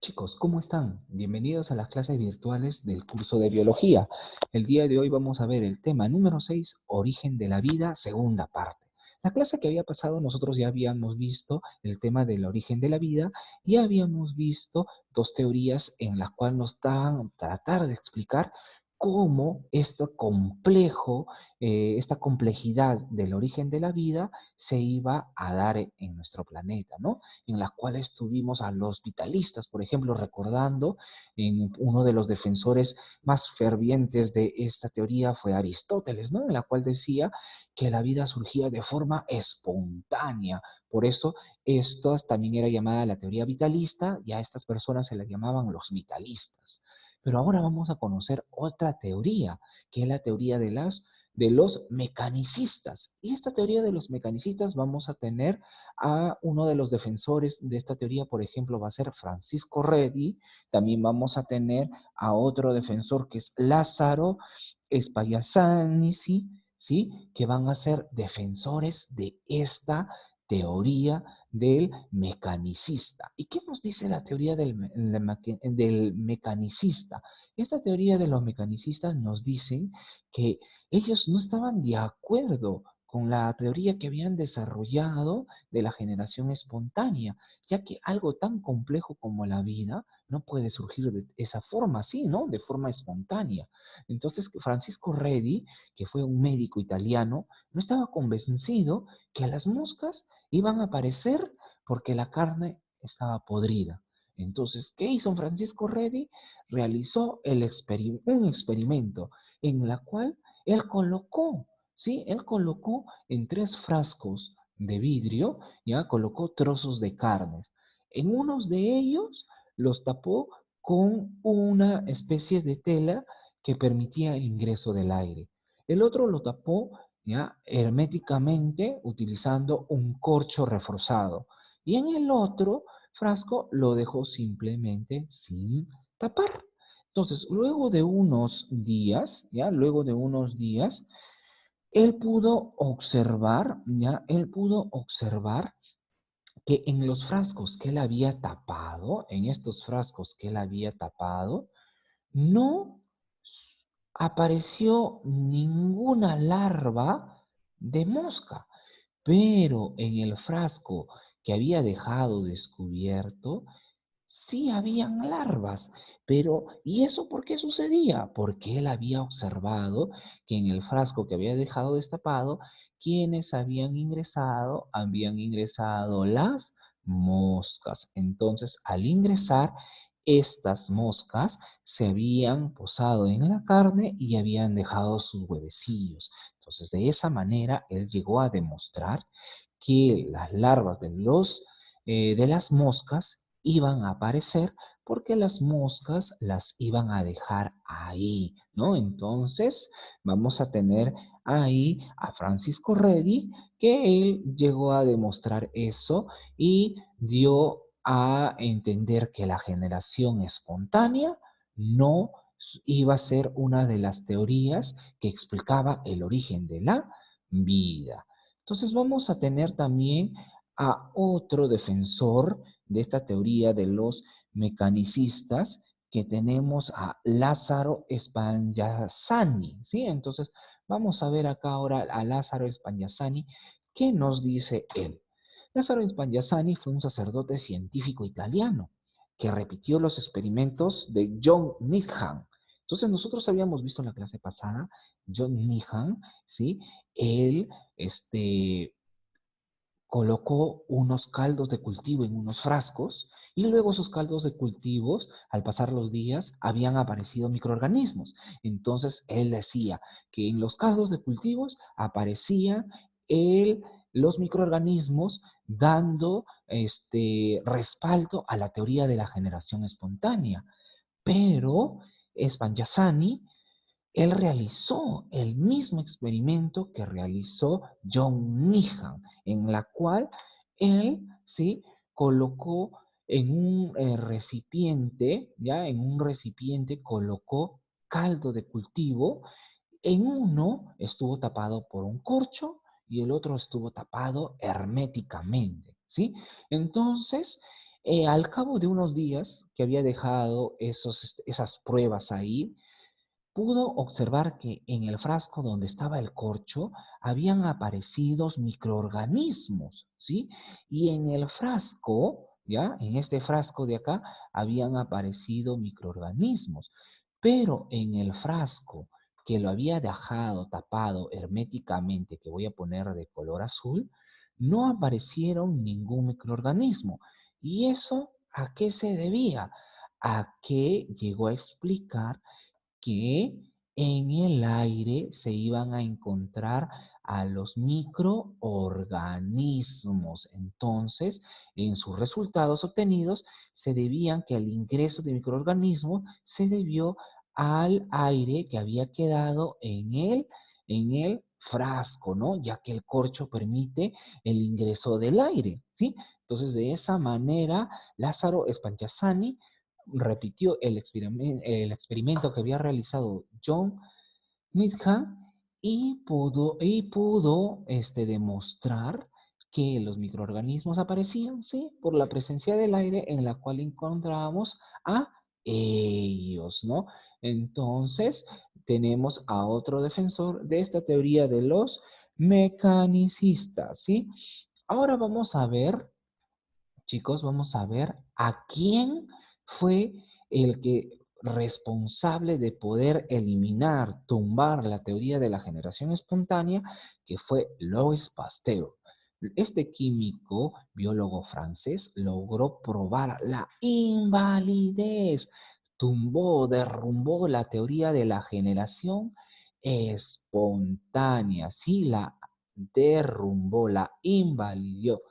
Chicos, ¿cómo están? Bienvenidos a las clases virtuales del curso de biología. El día de hoy vamos a ver el tema número 6, origen de la vida, segunda parte. La clase que había pasado nosotros ya habíamos visto el tema del origen de la vida y habíamos visto dos teorías en las cuales nos daban tratar de explicar cómo esta complejidad del origen de la vida se iba a dar en nuestro planeta, ¿no? En las cuales tuvimos a los vitalistas, por ejemplo, recordando en uno de los defensores más fervientes de esta teoría fue Aristóteles, ¿no? En la cual decía que la vida surgía de forma espontánea. Por eso, esto también era llamada la teoría vitalista y a estas personas se las llamaban los vitalistas. Pero ahora vamos a conocer otra teoría, que es la teoría de los mecanicistas. Y esta teoría de los mecanicistas vamos a tener a uno de los defensores de esta teoría, por ejemplo, va a ser Francisco Redi. También vamos a tener a otro defensor que es Lázaro Spallanzani, ¿sí? Que van a ser defensores de esta teoría del mecanicista. ¿Y qué nos dice la teoría del mecanicista? Esta teoría de los mecanicistas nos dicen que ellos no estaban de acuerdo con la teoría que habían desarrollado de la generación espontánea, ya que algo tan complejo como la vida no puede surgir de esa forma así, ¿no? De forma espontánea. Entonces, Francisco Redi, que fue un médico italiano, no estaba convencido que las moscas iban a aparecer porque la carne estaba podrida. Entonces, ¿qué hizo Francisco Redi? Realizó un experimento en la cual él colocó, ¿sí? Él colocó en 3 frascos de vidrio, ya colocó trozos de carnes. En unos de ellos los tapó con una especie de tela que permitía el ingreso del aire. El otro lo tapó ya herméticamente utilizando un corcho reforzado. Y en el otro frasco lo dejó simplemente sin tapar. Entonces, luego de unos días, ya, luego de unos días, él pudo observar, ya, él pudo observar que en los frascos que él había tapado, en estos frascos que él había tapado, no apareció ninguna larva de mosca, pero en el frasco que había dejado descubierto, sí habían larvas, pero ¿y eso por qué sucedía? Porque él había observado que en el frasco que había dejado destapado, quienes habían ingresado las moscas. Entonces, al ingresar, estas moscas se habían posado en la carne y habían dejado sus huevecillos. Entonces, de esa manera, él llegó a demostrar que las larvas de las moscas iban a aparecer porque las moscas las iban a dejar ahí, ¿no? Entonces, vamos a tener ahí a Francisco Redi, que él llegó a demostrar eso y dio a entender que la generación espontánea no iba a ser una de las teorías que explicaba el origen de la vida. Entonces vamos a tener también a otro defensor de esta teoría de los mecanicistas, que tenemos a Lázaro Spallanzani, ¿sí? Entonces vamos a ver acá ahora a Lázaro Spallanzani. ¿Qué nos dice él? Lázaro Spallanzani fue un sacerdote científico italiano que repitió los experimentos de John Needham. Entonces nosotros habíamos visto en la clase pasada, John Needham, ¿sí? Él, colocó unos caldos de cultivo en unos frascos y luego esos caldos de cultivos, al pasar los días, habían aparecido microorganismos. Entonces él decía que en los caldos de cultivos aparecían los microorganismos dando respaldo a la teoría de la generación espontánea. Pero Spallanzani, él realizó el mismo experimento que realizó John Needham, en la cual él, ¿sí? Colocó en un recipiente, ya en un recipiente colocó caldo de cultivo. En uno estuvo tapado por un corcho y el otro estuvo tapado herméticamente, ¿sí? Entonces, Al cabo de unos días que había dejado esas pruebas ahí, pudo observar que en el frasco donde estaba el corcho habían aparecido microorganismos, ¿sí? Y en el frasco, ¿ya? En este frasco de acá habían aparecido microorganismos, pero en el frasco que lo había dejado tapado herméticamente, que voy a poner de color azul, no aparecieron ningún microorganismo. ¿Y eso a qué se debía? A que llegó a explicar que en el aire se iban a encontrar a los microorganismos. Entonces, en sus resultados obtenidos, se debían que el ingreso de microorganismos se debió al aire que había quedado en el frasco, ¿no? Ya que el corcho permite el ingreso del aire, ¿sí? Entonces, de esa manera, Lázaro Spallanzani repitió el experimento que había realizado John Needham y pudo demostrar que los microorganismos aparecían, sí, por la presencia del aire en la cual encontrábamos a ellos, ¿no? Entonces, tenemos a otro defensor de esta teoría de los mecanicistas, ¿sí? Ahora vamos a ver, chicos, vamos a ver a quién fue el que responsable de poder eliminar, tumbar la teoría de la generación espontánea, que fue Louis Pasteur. Este químico, biólogo francés, logró probar la invalidez, tumbó, derrumbó la teoría de la generación espontánea, sí, la derrumbó, la invalidó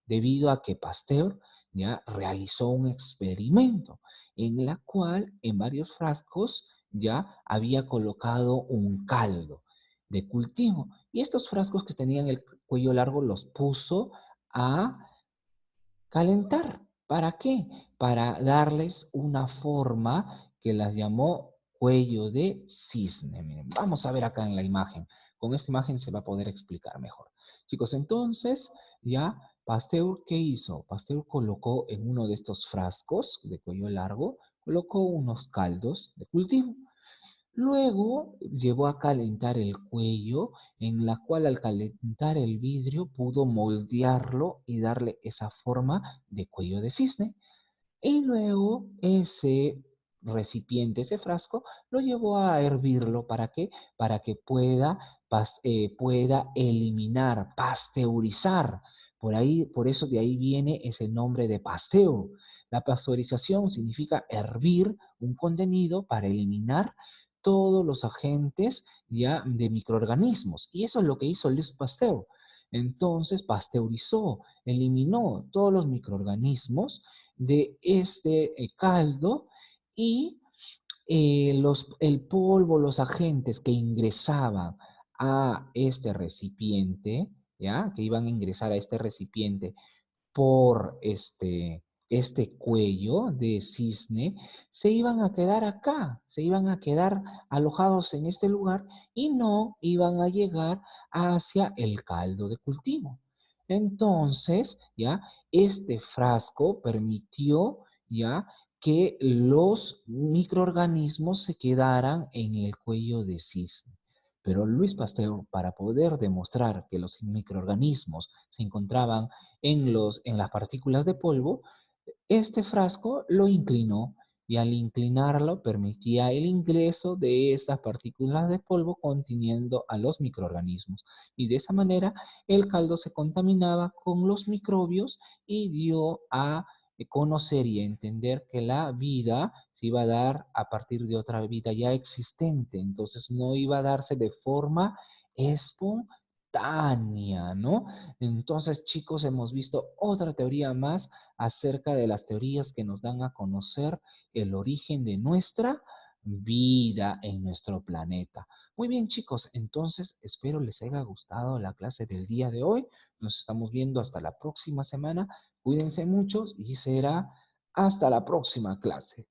debido a que Pasteur ya realizó un experimento en la cual en varios frascos ya había colocado un caldo de cultivo y estos frascos que tenían el cuello largo los puso a calentar. ¿Para qué? Para darles una forma que las llamó cuello de cisne. Miren, vamos a ver acá en la imagen. Con esta imagen se va a poder explicar mejor. Chicos, entonces, ya Pasteur, ¿qué hizo? Pasteur colocó en uno de estos frascos de cuello largo, colocó unos caldos de cultivo. Luego llevó a calentar el cuello, en la cual al calentar el vidrio pudo moldearlo y darle esa forma de cuello de cisne. Y luego ese recipiente, ese frasco, lo llevó a hervirlo. ¿Para qué? Para que pueda eliminar, pasteurizar. Por ahí, por eso de ahí viene ese nombre de Pasteur. La pasteurización significa hervir un contenido para eliminar todos los agentes ya de microorganismos. Y eso es lo que hizo Louis Pasteur. Entonces pasteurizó, eliminó todos los microorganismos de este caldo y el polvo, los agentes que ingresaban a este recipiente, ¿ya? Que iban a ingresar a este recipiente por este cuello de cisne, se iban a quedar acá, se iban a quedar alojados en este lugar y no iban a llegar hacia el caldo de cultivo. Entonces, ya, este frasco permitió, ya, que los microorganismos se quedaran en el cuello de cisne. Pero Luis Pasteur, para poder demostrar que los microorganismos se encontraban en las partículas de polvo, este frasco lo inclinó y al inclinarlo permitía el ingreso de estas partículas de polvo conteniendo a los microorganismos. Y de esa manera el caldo se contaminaba con los microbios y dio a conocer y a entender que la vida se iba a dar a partir de otra vida ya existente. Entonces no iba a darse de forma espontánea, ¿no? Entonces, chicos, hemos visto otra teoría más acerca de las teorías que nos dan a conocer el origen de nuestra vida en nuestro planeta. Muy bien, chicos, entonces espero les haya gustado la clase del día de hoy. Nos estamos viendo hasta la próxima semana. Cuídense mucho y será hasta la próxima clase.